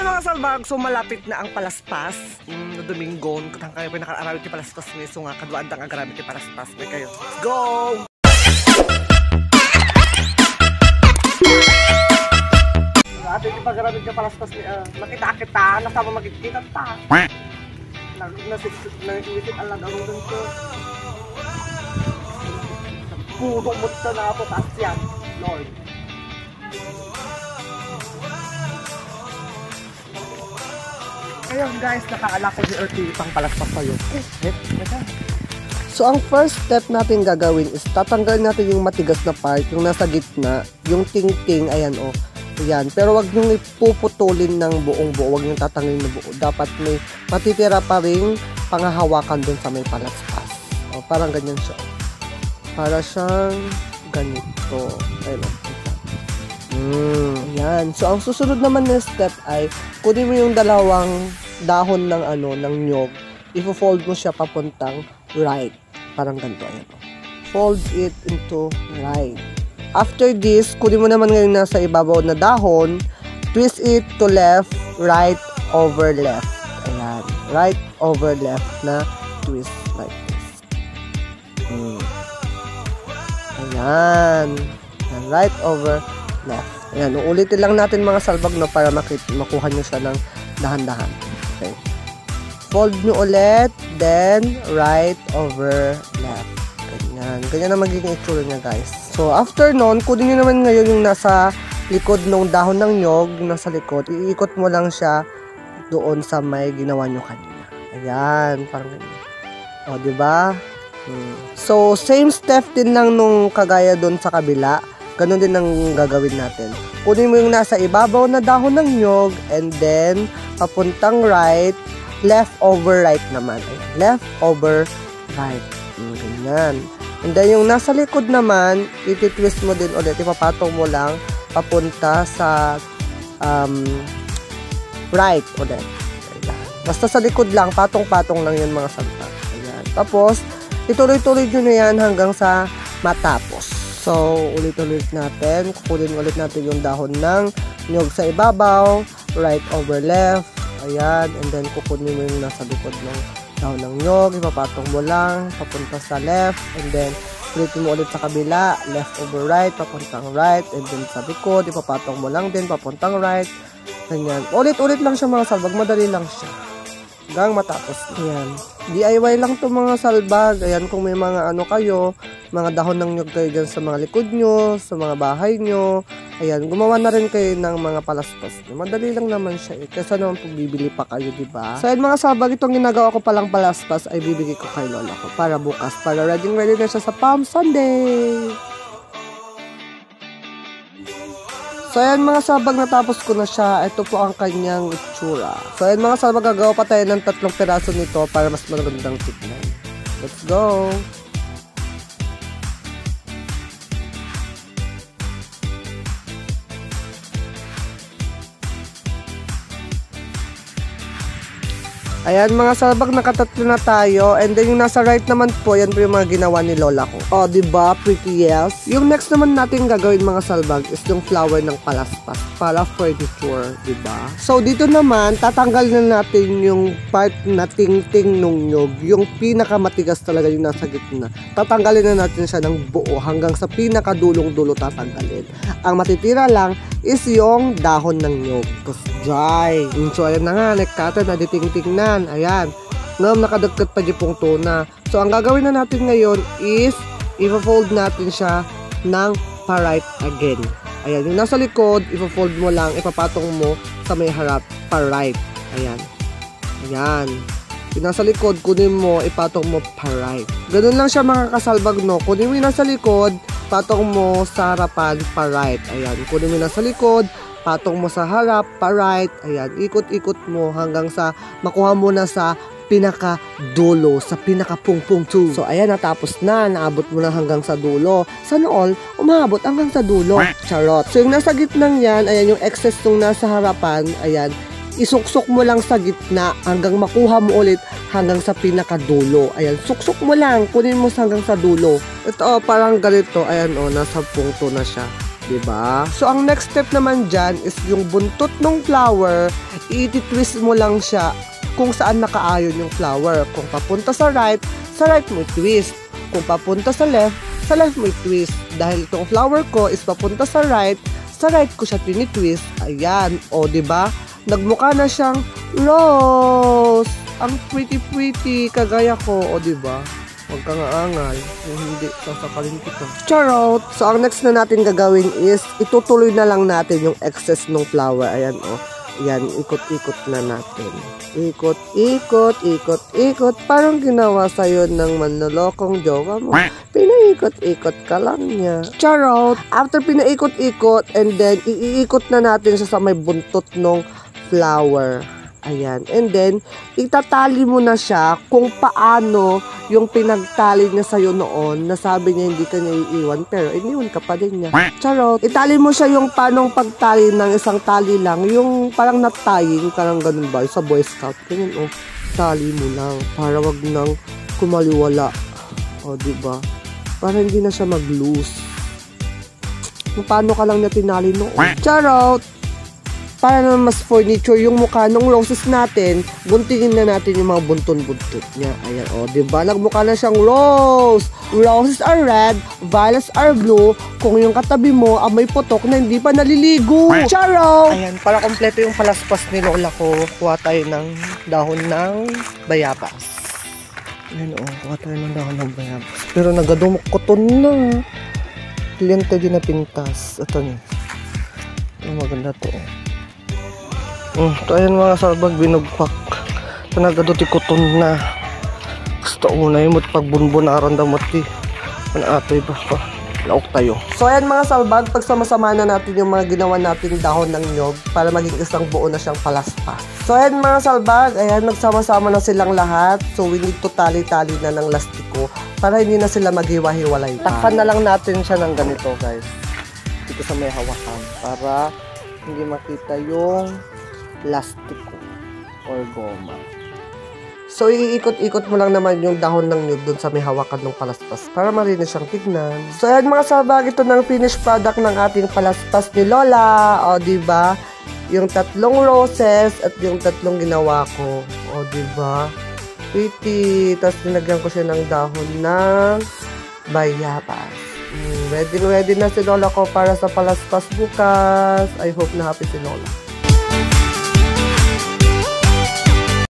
mga salbag, so malapit na ang palaspas. Domingo, katang kayo pa nakaramit yung palaspas ngayon. So nga, kaduan ang agaramit yung palaspas. May kayo. Let's go! Atin yung pagaramit yung palaspas niya. Makita kita, nasama magkikita ta. Nag-iisip ang lagaro dun ko. Puro mo ito na ako taas yan, Lord. Ayun guys, nakaalak ko si Earthy pang palaspas sa'yo. So ang first step natin gagawin is tatanggalin natin yung matigas na part, yung nasa gitna, yung ting-ting, ayan o. Ayan, pero wag nyo ipuputulin ng buong buo, wag nyo tatanggalin ng buo. Dapat may matitira pa rin pangahawakan dun sa may palaspas. O, parang ganyan siya. Para siyang ganito. Ayun o. Ayan. So ang susunod naman na step ay kunin mo yung dalawang dahon ng ng nyog. Ifo-fold mo siya papuntang right. Parang ganito. Ayan o. Fold it into right. After this, kunin mo naman ngayon nasa ibabaw na dahon, twist it to left, right, over left. Ayan. Right, over left na twist like this. Ayan. Ayan. Right, over left. Ayan. Uulitin lang natin mga salbag no, para makuha nyo siya ng dahan-dahan. Okay. Fold nyo ulit, then right, over left. Ganyan. Ganyan na magiging itsura niya guys. So, after nun, kunin nyo naman ngayon yung nasa likod ng dahon ng nyog, nasa likod, iikot mo lang siya doon sa may ginawa nyo kanina. Ayan, parang ganyan. O, diba? So, same step din lang nung kagaya doon sa kabila. Ganon din ang gagawin natin. Kunin mo yung nasa ibabaw na dahon ng nyog, and then, papuntang right, left over right naman. Ayan, left over right. Ganyan. And then, yung nasa likod naman, iti-twist mo din ulit. Ipapatong mo lang papunta sa right ulit. Ayan. Basta sa likod lang, patong-patong lang yun mga salbag. Ayan. Tapos, ituloy-tuloy nyo na yan hanggang sa matapos. So, ulit-ulit natin. Kukunin ulit natin yung dahon ng nyog sa ibabaw. Right over left. Ayan. And then, kukunin mo yung nasa likod ng dahon ng nyog, ipapatong mo lang papunta sa left, and then ulitin mo ulit sa kabila, left over right, papuntang right, and then sa likod, ipapatong mo lang din papuntang right. Ganyan. Ulit-ulit lang siya mga salbag, madali lang siya hanggang matapos. Ayan. DIY lang to mga salbag. Ayan, kung may mga kayo, mga dahon ng nyog kayo dyan sa mga likod nyo, sa mga bahay nyo, ayan, gumawa na rin kayo ng mga palaspas. Madali lang naman siya eh. Kesa naman pag bibili pa kayo, diba? So, ayan mga salbag, itong ginagawa ko palang palaspas ay bibigay ko kay lola ko para bukas, para ready na siya sa Palm Sunday. So, ayan mga salbag, natapos ko na siya. Ito po ang kanyang itsura. So, ayan mga salbag, gagawa pa tayo ng 3 piraso nito para mas magandang tignan. Let's go! Ayan mga salbag, nakatatlo na tayo. And then yung nasa right naman po, yan po yung mga ginawa ni lola ko. O, diba? Pretty yes. Yung next naman natin gagawin mga salbag is yung flower ng palaspas para furniture, diba? So, dito naman, tatanggal na natin yung part na ting-ting nung nyog. Yung pinakamatigas talaga yung nasa gitna. Tatanggalin na natin siya ng buo hanggang sa pinakadulong-dulo tatanggalin. Ang matitira lang is yung dahon ng nyog. Tapos dry. So, ayan na nga, nagkata na diting-ting na. Ayan. Ngayon, nakadagkat pa dipong tuna. So, ang gagawin na natin ngayon is i-fold natin siya ng pa-right again. Ayan. Yung nasa likod, i-fold mo lang, ipapatong mo sa may harap pa-right. Ayan. Ayan. Yung nasa likod, kunin mo, ipatong mo pa-right. Ganun lang siya mga kasalbag, no? Kunin mo yung nasa likod, patong mo sa harapan pa-right. Ayan. Kunin mo yung nasa likod, patong mo sa harap, pa-right, ayan, ikot-ikot mo hanggang sa makuha mo na sa pinaka-dulo, sa pinaka-pung-pung 2. So, ayan, natapos na, naabot mo na hanggang sa dulo. Sana all, umabot hanggang sa dulo. Charot. So, yung nasa gitnang yan, ayan, yung excess nung nasa harapan, ayan, isuksok mo lang sa gitna hanggang makuha mo ulit hanggang sa pinaka-dulo. Ayan, suksok mo lang, kunin mo hanggang sa dulo. Ito, parang ganito, ayan, nasa pungto na siya. Diba? So, ang next step naman dyan is yung buntot ng flower, i-twist mo lang siya kung saan nakaayon yung flower. Kung papunta sa right mo i-twist. Kung papunta sa left mo i-twist. Dahil itong flower ko is papunta sa right ko siya tinitwist. Ayan, o diba? Nagmukha na siyang rose. Ang pretty, kagaya ko, o diba? Huwag kang aangal. Kung hindi, sasakalin kita. Charot! So, ang next na natin gagawin is, itutuloy na lang natin yung excess ng flower. Ayan, o. Ayan, ikot-ikot na natin. Ikot. Parang ginawa sa'yo ng manlolokong jowa mo. Pinaikot-ikot ka lang niya. Charot! After pinaikot-ikot, and then, iikot na natin siya sa may buntot ng flower. Ayan. And then, itatali mo na siya kung paano yung pinagtali niya sa'yo noon. Nasabi niya hindi ka niya iiwan, pero iniwan ka pa din niya. Charot. Itali mo siya yung panong pagtali ng isang tali lang. Yung parang nataying, parang ganun ba? Sa Boy Scout. Ganyan, oh. Tali mo lang. Para wag nang kumaliwala. O, diba? Para hindi na siya mag-loose. Paano ka lang niya tinali noon? Charot. Para naman mas furniture yung mukha ng roses natin, guntingin na natin yung mga bunton-buntot niya. Ayan, o, diba? Nagmukha na siyang rose. Roses are red, violets are blue. Kung yung katabi mo, may putok na hindi pa naliligo. Charo! Ayan, para kompleto yung palaspas ni Lola ko, kuha tayo ng dahon ng bayabas. Ayan, o, kuha tayo ng dahon ng bayabas. Pero nagadumukoton na. Kliyente din na pintas. Ito niya. Maganda to, o. So ayan mga salbag, binugpak. Nagaduti kuton na. Gusto una yung pagbunbun na aranda mati. Atoy ba pa? Laok tayo. So ayan mga salbag, pagsama-sama na natin yung mga ginawa nating dahon ng nyog para maging isang buo na siyang palaspas. So ayan mga salbag, ayan nagsama-sama na silang lahat. So we need to tali-tali na ng lastiko para hindi na sila maghiwa-hiwalay. Takpan na lang natin siya ng ganito guys. Dito sa may hawakan para hindi makita yung plastiko or goma. So, iikot-ikot mo lang naman yung dahon ng nyug dun sa may hawakan ng palaspas para marinis siyang tignan. So, ayan mga salbag, ito ng finished product ng ating palaspas ni Lola. O, diba? Yung 3 roses at yung 3 ginawa ko. O, diba? Pretty. Tapos, dinagyan ko siya ng dahon ng bayabas. Ready na si Lola ko para sa palaspas bukas. I hope na happy si Lola.